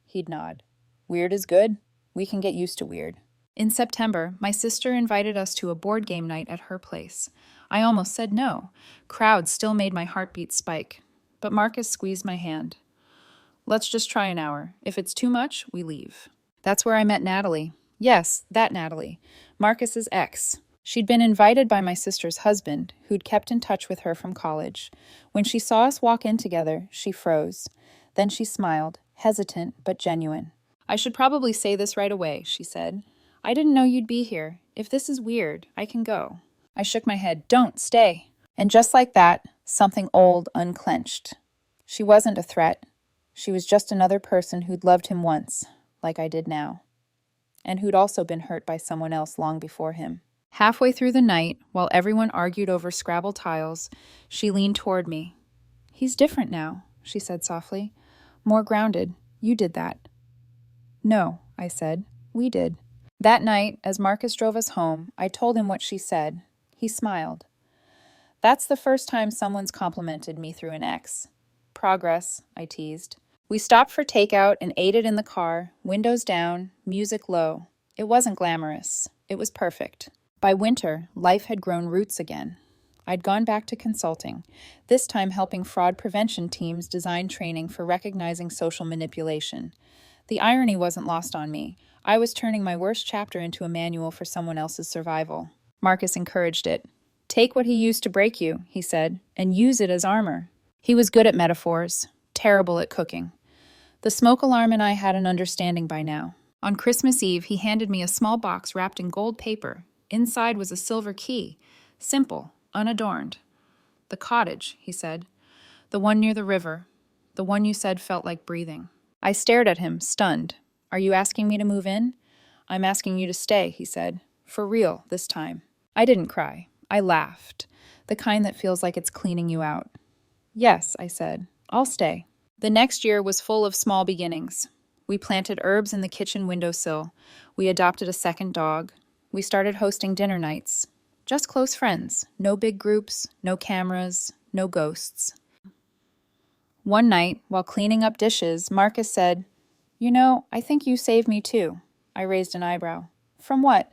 He'd nod. "Weird is good. We can get used to weird." In September, my sister invited us to a board game night at her place. I almost said no. Crowds still made my heartbeat spike. But Marcus squeezed my hand. Let's just try an hour. If it's too much, we leave. That's where I met Natalie. Yes, that Natalie. Marcus's ex. She'd been invited by my sister's husband, who'd kept in touch with her from college. When she saw us walk in together, she froze. Then she smiled, hesitant but genuine. I should probably say this right away, she said. I didn't know you'd be here. If this is weird, I can go. I shook my head. Don't, stay. And just like that, something old unclenched. She wasn't a threat. She was just another person who'd loved him once, like I did now, and who'd also been hurt by someone else long before him. Halfway through the night, while everyone argued over Scrabble tiles, she leaned toward me. He's different now, she said softly. More grounded. You did that. No, I said. We did. That night, as Marcus drove us home, I told him what she said. He smiled. That's the first time someone's complimented me through an ex. Progress, I teased. We stopped for takeout and ate it in the car, windows down, music low. It wasn't glamorous. It was perfect. By winter, life had grown roots again. I'd gone back to consulting, this time helping fraud prevention teams design training for recognizing social manipulation. The irony wasn't lost on me. I was turning my worst chapter into a manual for someone else's survival. Marcus encouraged it. Take what he used to break you, he said, and use it as armor. He was good at metaphors, terrible at cooking. The smoke alarm and I had an understanding by now. On Christmas Eve, he handed me a small box wrapped in gold paper. Inside was a silver key, simple, unadorned. The cottage, he said. The one near the river. The one you said felt like breathing. I stared at him, stunned. Are you asking me to move in? I'm asking you to stay, he said. For real, this time. I didn't cry. I laughed. The kind that feels like it's cleaning you out. Yes, I said. I'll stay. The next year was full of small beginnings. We planted herbs in the kitchen windowsill. We adopted a second dog. We started hosting dinner nights. Just close friends. No big groups, no cameras, no ghosts. One night, while cleaning up dishes, Marcus said, You know, I think you saved me too. I raised an eyebrow. From what?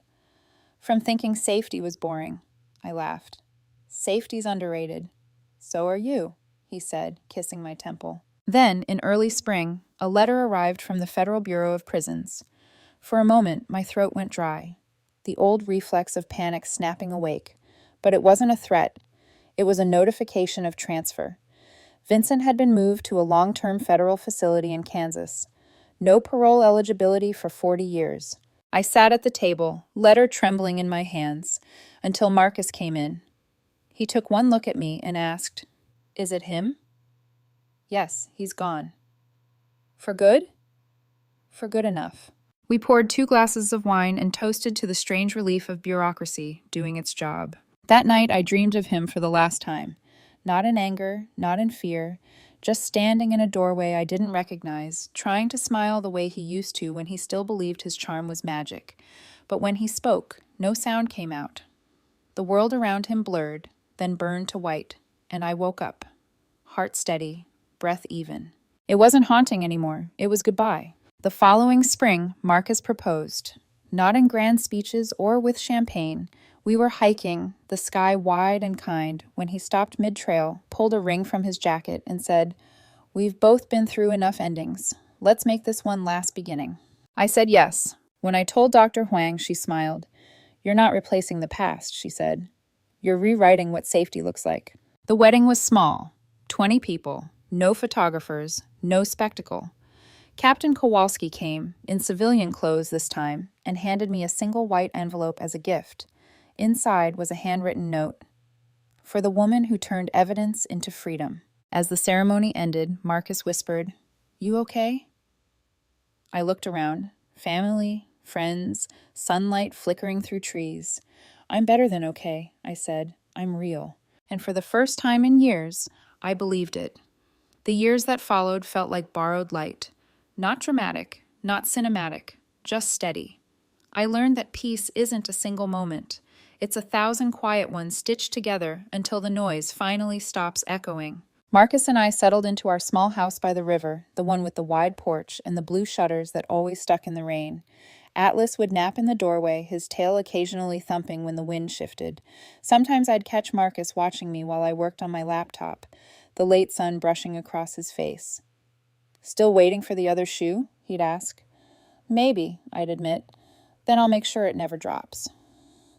From thinking safety was boring. I laughed. Safety's underrated. So are you, he said, kissing my temple. Then, in early spring, a letter arrived from the Federal Bureau of Prisons. For a moment, my throat went dry, the old reflex of panic snapping awake. But it wasn't a threat. It was a notification of transfer. Vincent had been moved to a long-term federal facility in Kansas. No parole eligibility for 40 years. I sat at the table, letter trembling in my hands, until Marcus came in. He took one look at me and asked, Is it him? Yes, he's gone. For good? For good enough. We poured 2 glasses of wine and toasted to the strange relief of bureaucracy doing its job. That night I dreamed of him for the last time. Not in anger, not in fear, just standing in a doorway I didn't recognize, trying to smile the way he used to when he still believed his charm was magic. But when he spoke, no sound came out. The world around him blurred, then burned to white, and I woke up, heart steady, breath even. It wasn't haunting anymore. It was goodbye. The following spring, Marcus proposed. Not in grand speeches or with champagne. We were hiking, the sky wide and kind, when he stopped mid-trail, pulled a ring from his jacket, and said, We've both been through enough endings. Let's make this one last beginning. I said yes. When I told Dr. Huang, she smiled. You're not replacing the past, she said. You're rewriting what safety looks like. The wedding was small. 20 people. No photographers. No spectacle. Captain Kowalski came, in civilian clothes this time, and handed me a single white envelope as a gift. Inside was a handwritten note. For the woman who turned evidence into freedom. As the ceremony ended, Marcus whispered, You okay? I looked around. Family, friends, sunlight flickering through trees. I'm better than okay, I said. I'm real. And for the first time in years, I believed it. The years that followed felt like borrowed light. Not dramatic, not cinematic, just steady. I learned that peace isn't a single moment. It's 1,000 quiet ones stitched together until the noise finally stops echoing. Marcus and I settled into our small house by the river, the one with the wide porch and the blue shutters that always stuck in the rain. Atlas would nap in the doorway, his tail occasionally thumping when the wind shifted. Sometimes I'd catch Marcus watching me while I worked on my laptop, the late sun brushing across his face. "Still waiting for the other shoe?" he'd ask. "Maybe," I'd admit. "Then I'll make sure it never drops."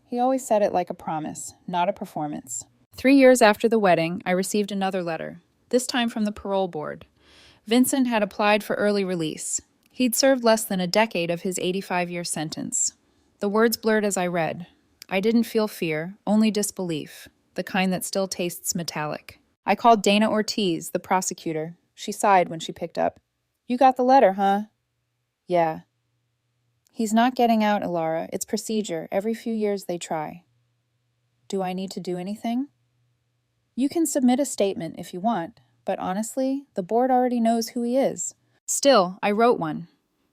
He always said it like a promise, not a performance. 3 years after the wedding, I received another letter, this time from the parole board. Vincent had applied for early release. He'd served less than a decade of his 85-year sentence. The words blurred as I read. I didn't feel fear, only disbelief, the kind that still tastes metallic. I called Dana Ortiz, the prosecutor. She sighed when she picked up. "You got the letter, huh?" "Yeah." "He's not getting out, Ilara. It's procedure. Every few years they try." "Do I need to do anything?" "You can submit a statement if you want, but honestly, the board already knows who he is." Still, I wrote one,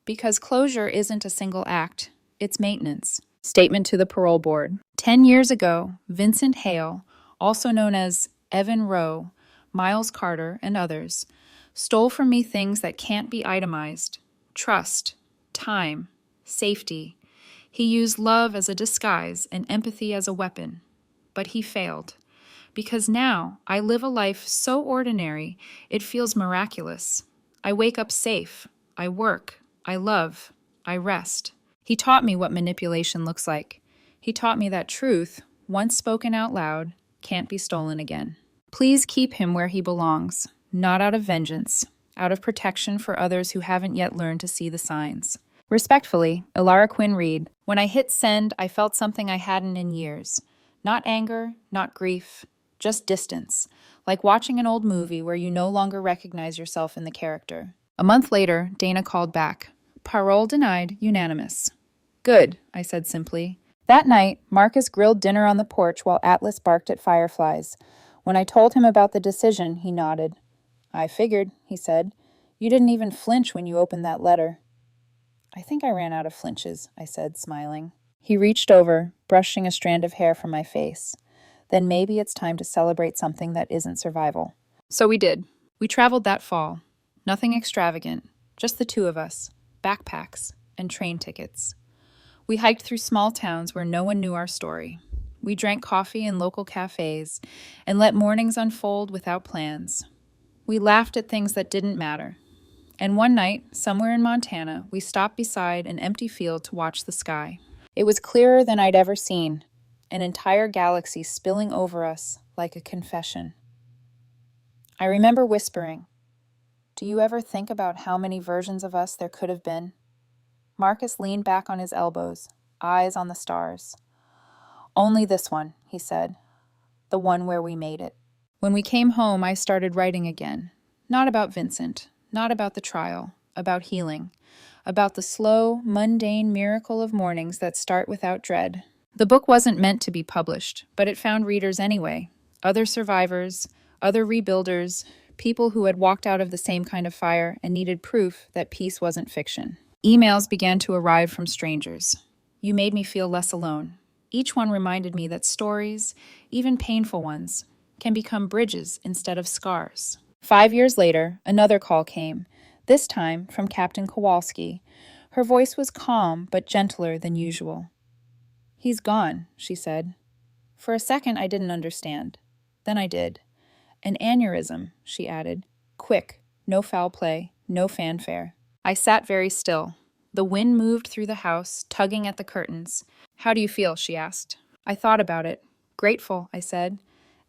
because closure isn't a single act, it's maintenance. Statement to the parole board. 10 years ago, Vincent Hale, also known as Evan Rowe, Miles Carter, and others, stole from me things that can't be itemized: trust, time, safety. He used love as a disguise and empathy as a weapon. But he failed. Because now I live a life so ordinary, it feels miraculous. I wake up safe. I work. I love. I rest. He taught me what manipulation looks like. He taught me that truth, once spoken out loud, can't be stolen again. Please keep him where he belongs, not out of vengeance, out of protection for others who haven't yet learned to see the signs. Respectfully, Ilara Quinn Reed. When I hit send, I felt something I hadn't in years. Not anger, not grief, just distance, like watching an old movie where you no longer recognize yourself in the character. A month later, Dana called back. "Parole denied, unanimous." "Good," I said simply. That night, Marcus grilled dinner on the porch while Atlas barked at fireflies. When I told him about the decision, he nodded. "I figured," he said. "You didn't even flinch when you opened that letter." "I think I ran out of flinches," I said, smiling. He reached over, brushing a strand of hair from my face. "Then maybe it's time to celebrate something that isn't survival." So we did. We traveled that fall. Nothing extravagant, just the two of us, backpacks, and train tickets. We hiked through small towns where no one knew our story. We drank coffee in local cafes and let mornings unfold without plans. We laughed at things that didn't matter. And one night, somewhere in Montana, we stopped beside an empty field to watch the sky. It was clearer than I'd ever seen, an entire galaxy spilling over us like a confession. I remember whispering, "Do you ever think about how many versions of us there could have been?" Marcus leaned back on his elbows, eyes on the stars. "Only this one," he said. "The one where we made it." When we came home, I started writing again. Not about Vincent, not about the trial, about healing, about the slow, mundane miracle of mornings that start without dread. The book wasn't meant to be published, but it found readers anyway. Other survivors, other rebuilders, people who had walked out of the same kind of fire and needed proof that peace wasn't fiction. Emails began to arrive from strangers. "You made me feel less alone." Each one reminded me that stories, even painful ones, can become bridges instead of scars. 5 years later, another call came, this time from Captain Kowalski. Her voice was calm but gentler than usual. "He's gone," she said. For a second, I didn't understand. Then I did. "An aneurysm," she added. "Quick, no foul play, no fanfare." I sat very still. The wind moved through the house, tugging at the curtains. "How do you feel?" she asked. I thought about it. "Grateful," I said,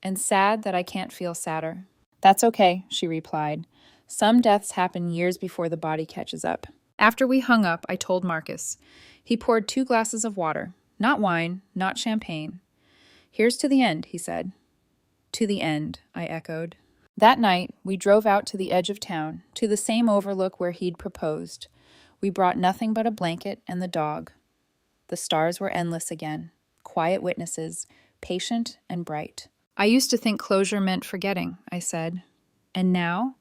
"and sad that I can't feel sadder." "That's okay," she replied. "Some deaths happen years before the body catches up." After we hung up, I told Marcus. He poured 2 glasses of water. Not wine, not champagne. "Here's to the end," he said. "To the end," I echoed. That night, we drove out to the edge of town, to the same overlook where he'd proposed. We brought nothing but a blanket and the dog. The stars were endless again, quiet witnesses, patient and bright. "I used to think closure meant forgetting," I said. "And now?"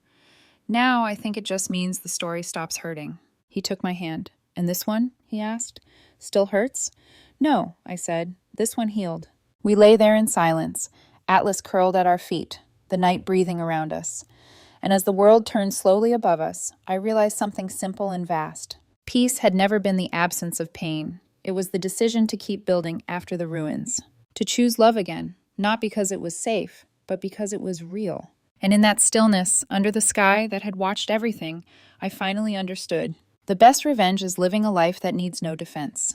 "Now I think it just means the story stops hurting." He took my hand. "And this one?" he asked. "Still hurts?" "No," I said. "This one healed." We lay there in silence, Atlas curled at our feet, the night breathing around us. And as the world turned slowly above us, I realized something simple and vast. Peace had never been the absence of pain. It was the decision to keep building after the ruins. To choose love again, not because it was safe, but because it was real. And in that stillness, under the sky that had watched everything, I finally understood. The best revenge is living a life that needs no defense.